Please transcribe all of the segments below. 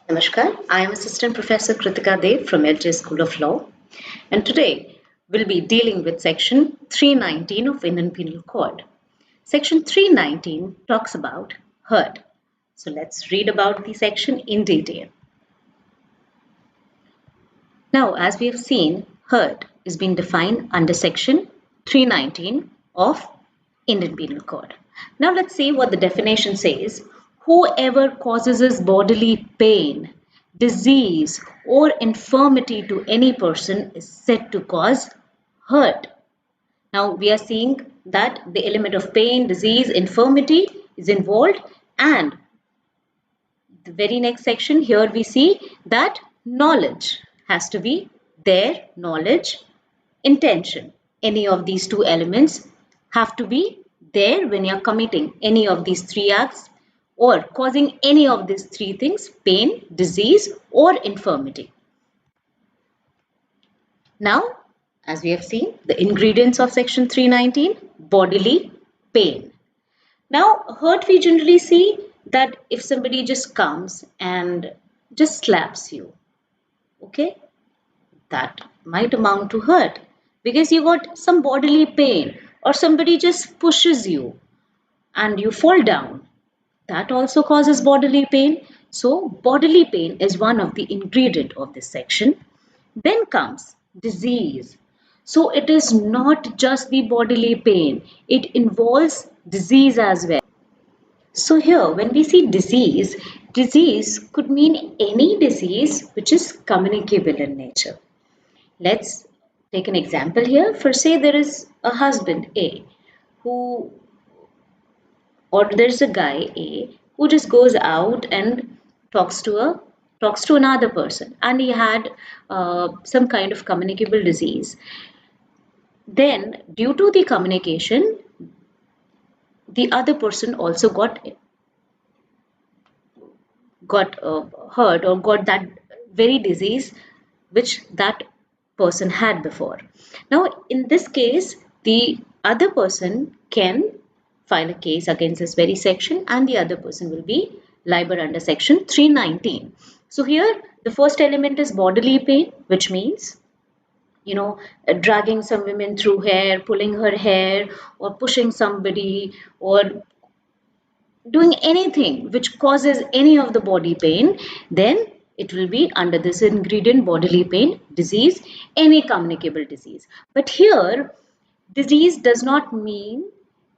Namaskar, I am Assistant Professor Kritika Dev from LJ School of Law, and today we'll be dealing with Section 319 of Indian Penal Code. Section 319 talks about hurt. So let's read about the section in detail. Now, as we have seen, hurt is being defined under Section 319 of Indian Penal Code. Now, let's see what the definition says. Whoever causes bodily pain, disease, or infirmity to any person is said to cause hurt. Now, we are seeing that the element of pain, disease, infirmity is involved, and the very next section here we see that knowledge has to be there, knowledge, intention. Any of these two elements have to be there when you're committing any of these three acts or causing any of these three things: pain, disease, or infirmity. Now, as we have seen, the ingredients of section 319: bodily pain. Now, hurt, we generally see that if somebody just comes and just slaps you, okay, that might amount to hurt because you got some bodily pain, or somebody just pushes you and you fall down. That also causes bodily pain. So, bodily pain is one of the ingredient of this section. Then comes disease. So, it is not just the bodily pain, it involves disease as well. So here, when we see disease, disease could mean any disease which is communicable in nature. Let's take an example here. For say there is a husband A who, or there's a guy A who just goes out and talks to a talks to another person, and he had some kind of communicable disease. Then, due to the communication, the other person also got hurt or got that very disease which that person had before. Now, in this case, the other person can file a case against this very section, and the other person will be liable under section 319. So here, the first element is bodily pain, which means dragging some women through hair, pulling her hair, or pushing somebody, or doing anything which causes any of the body pain, then it will be under this ingredient: bodily pain, disease, any communicable disease. But here, disease does not mean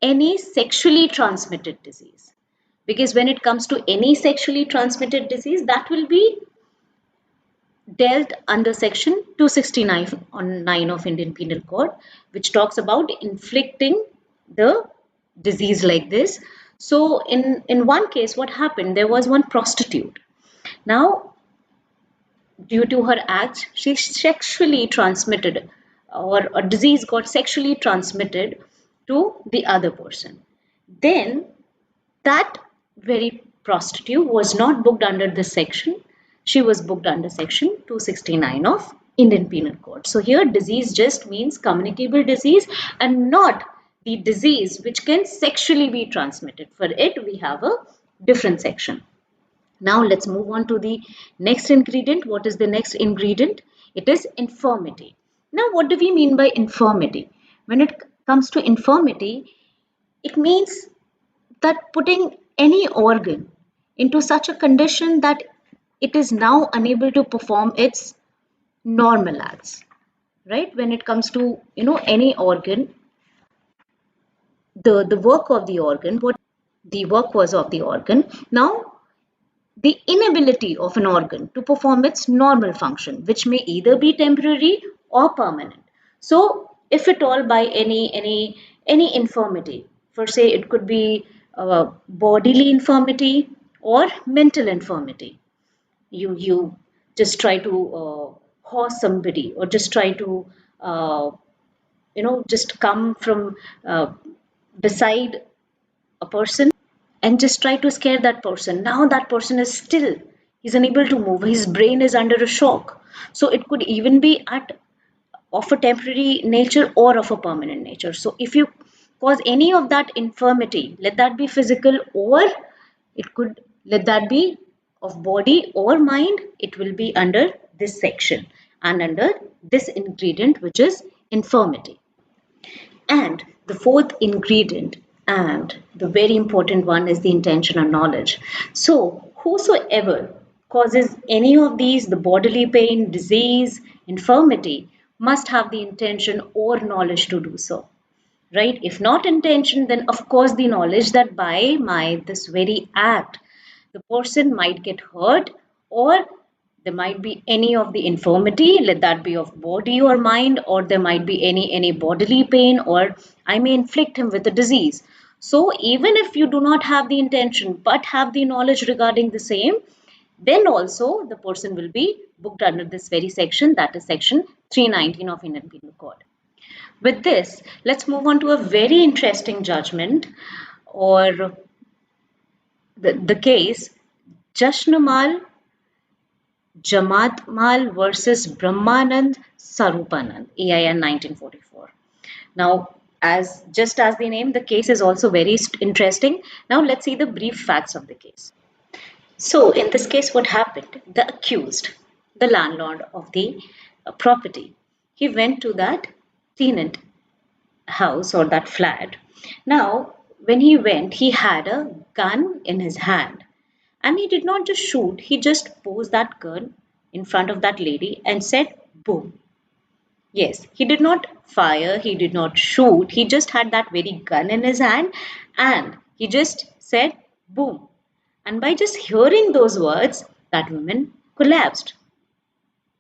any sexually transmitted disease, because when it comes to any sexually transmitted disease, that will be dealt under section 269 on 9 of Indian Penal Code, which talks about inflicting the disease like this. So in one case, what happened, there was one prostitute. Now, due to her acts, she sexually transmitted, or a disease got sexually transmitted to the other person. Then that very prostitute was not booked under this section. She was booked under section 269 of Indian Penal Code. So here, disease just means communicable disease and not the disease which can sexually be transmitted. For it, we have a different section. Now let's move on to the next ingredient. What is the next ingredient? It is infirmity. Now, what do we mean by infirmity? When it comes to infirmity, it means that putting any organ into such a condition that it is now unable to perform its normal acts, right? When it comes to any organ, the work of the organ, what the work was of the organ, now the inability of an organ to perform its normal function, which may either be temporary or permanent. So if at all, by any infirmity, for say it could be bodily infirmity or mental infirmity, you just try to horse somebody, or just try to uh, just come from beside a person and just try to scare that person. Now that person is still, he's unable to move, his brain is under a shock. So it could even be at of a temporary nature or of a permanent nature. So if you cause any of that infirmity, let that be physical, or it could let that be of body or mind, it will be under this section and under this ingredient, which is infirmity. And the fourth ingredient, and the very important one, is the intention and knowledge. So, whosoever causes any of these, the bodily pain, disease, infirmity, must have the intention or knowledge to do so. Right? If not intention, then of course the knowledge that by my this very act, the person might get hurt, or there might be any of the infirmity, let that be of body or mind, or there might be any bodily pain, or I may inflict him with a disease. So even if you do not have the intention but have the knowledge regarding the same, then also the person will be booked under this very section, that is section 319 of Indian Penal Code. With this, let's move on to a very interesting judgment, or the case Jashnamal Jamatmal versus Brahmanand Sarupanand, AIN 1944. Now, just as the name, the case is also very interesting. Now, let's see the brief facts of the case. So, in this case, what happened? The accused, the landlord of the property, he went to that tenant house or that flat. Now, when he went, he had a gun in his hand, and he did not just shoot, he just posed that gun in front of that lady and said, boom. Yes, he did not fire, he did not shoot, he just had that very gun in his hand and he just said, boom. And by just hearing those words, that woman collapsed.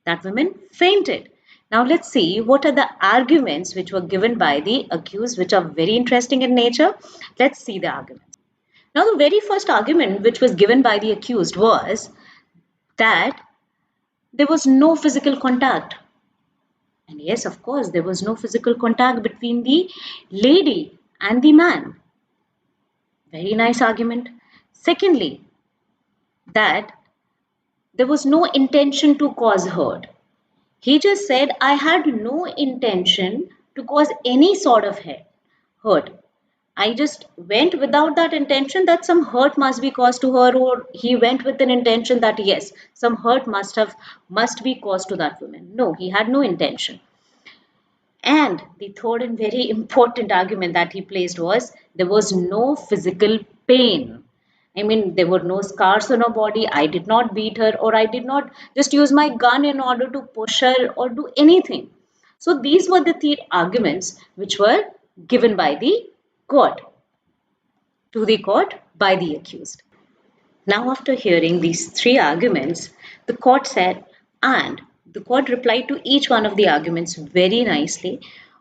That woman fainted. Now let's see what are the arguments which were given by the accused, which are very interesting in nature. Let's see the arguments. Now the very first argument which was given by the accused was that there was no physical contact. And yes, of course, there was no physical contact between the lady and the man. Very nice argument. Secondly, that there was no intention to cause hurt. He just said, I had no intention to cause any sort of hurt. I just went without that intention that some hurt must be caused to her, or he went with an intention that yes, some hurt must be caused to that woman. No, he had no intention. And the third and very important argument that he placed was there was no physical pain. I mean, there were no scars on her body. I did not beat her, or I did not just use my gun in order to push her or do anything. So these were the three arguments which were given by the court to the court by the accused. Now, after hearing these three arguments, the court said, and the court replied to each one of the arguments very nicely.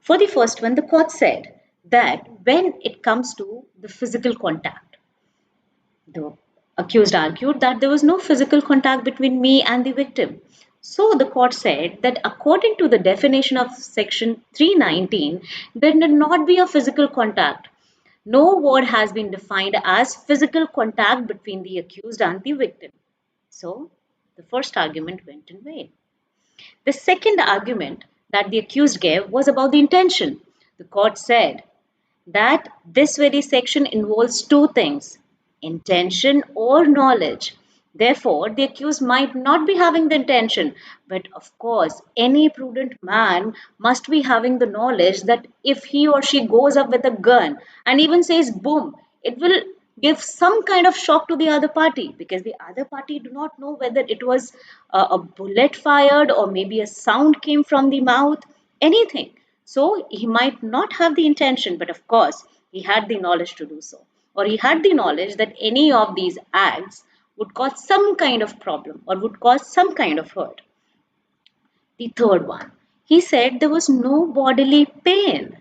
For the first one, the court said that when it comes to the physical contact, the accused argued that there was no physical contact between me and the victim. So the court said that according to the definition of section 319, there need not be a physical contact. No word has been defined as physical contact between the accused and the victim. So the first argument went in vain. The second argument that the accused gave was about the intention. The court said that this very section involves two things, intention or knowledge. Therefore, the accused might not be having the intention, but of course, any prudent man must be having the knowledge that if he or she goes up with a gun and even says boom, it will give some kind of shock to the other party, because the other party do not know whether it was a bullet fired or maybe a sound came from the mouth, anything. So he might not have the intention, but of course, he had the knowledge to do so. Or he had the knowledge that any of these acts would cause some kind of problem or would cause some kind of hurt. The third one, he said there was no bodily pain.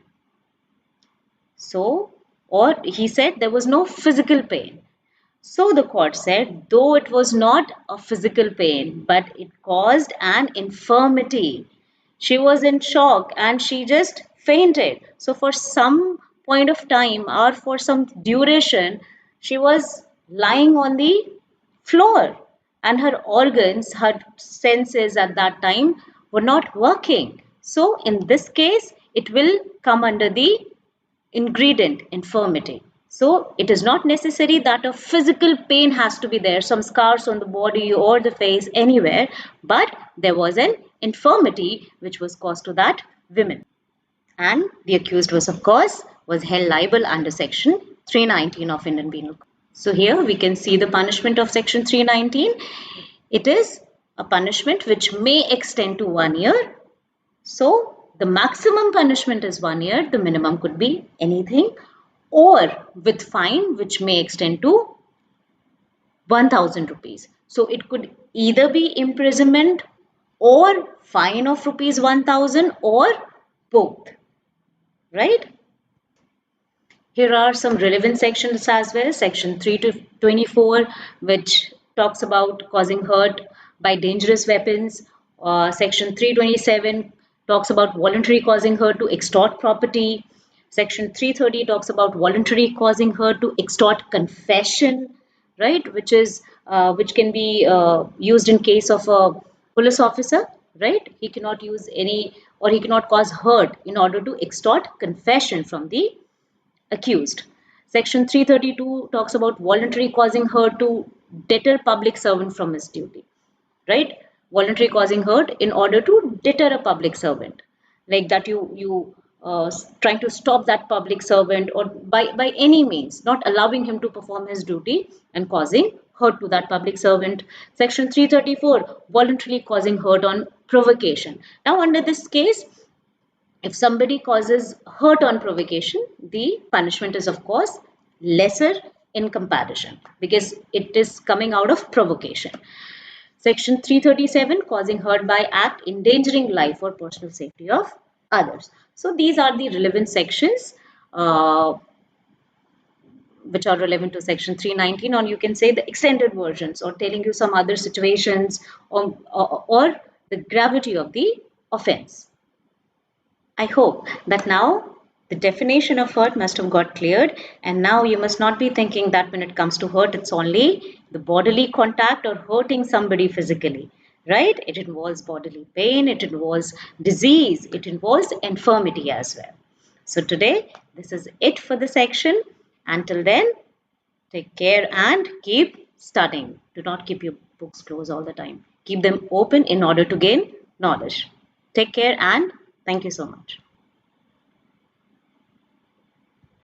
So, or he said there was no physical pain. So the court said, though it was not a physical pain, but it caused an infirmity. She was in shock and she just fainted. So for some point of time or for some duration, she was lying on the floor and her organs, her senses at that time were not working. So in this case, it will come under the ingredient infirmity. So it is not necessary that a physical pain has to be there, some scars on the body or the face, anywhere, but there was an infirmity which was caused to that woman. And the accused was, of course, was held liable under section 319 of Indian Penal Code. So here we can see the punishment of section 319. It is a punishment which may extend to 1 year. So the maximum punishment is 1 year, the minimum could be anything, or with fine which may extend to 1000 rupees. So it could either be imprisonment or fine of rupees 1000 or both, right? Here are some relevant sections as well. Section 3 to 24, which talks about causing hurt by dangerous weapons. Section 327 talks about voluntary causing hurt to extort property. Section 330 talks about voluntary causing hurt to extort confession, right? Which can be used in case of a police officer, right? He cannot use any, or he cannot cause hurt in order to extort confession from the accused. Section 332 talks about voluntary causing hurt to deter public servant from his duty, right? Voluntary causing hurt in order to deter a public servant, like that you trying to stop that public servant, or by any means not allowing him to perform his duty and causing hurt to that public servant. Section 334, voluntarily causing hurt on provocation. Now under this case, if somebody causes hurt on provocation, the punishment is, of course, lesser in comparison because it is coming out of provocation. Section 337, causing hurt by act endangering life or personal safety of others. So these are the relevant sections which are relevant to section 319, or you can say the extended versions, or telling you some other situations, or the gravity of the offense. I hope that now the definition of hurt must have got cleared, and now you must not be thinking that when it comes to hurt, it's only the bodily contact or hurting somebody physically, right? It involves bodily pain, it involves disease, it involves infirmity as well. So today, this is it for the section. Until then, take care and keep studying. Do not keep your books closed all the time. Keep them open in order to gain knowledge. Take care and thank you so much.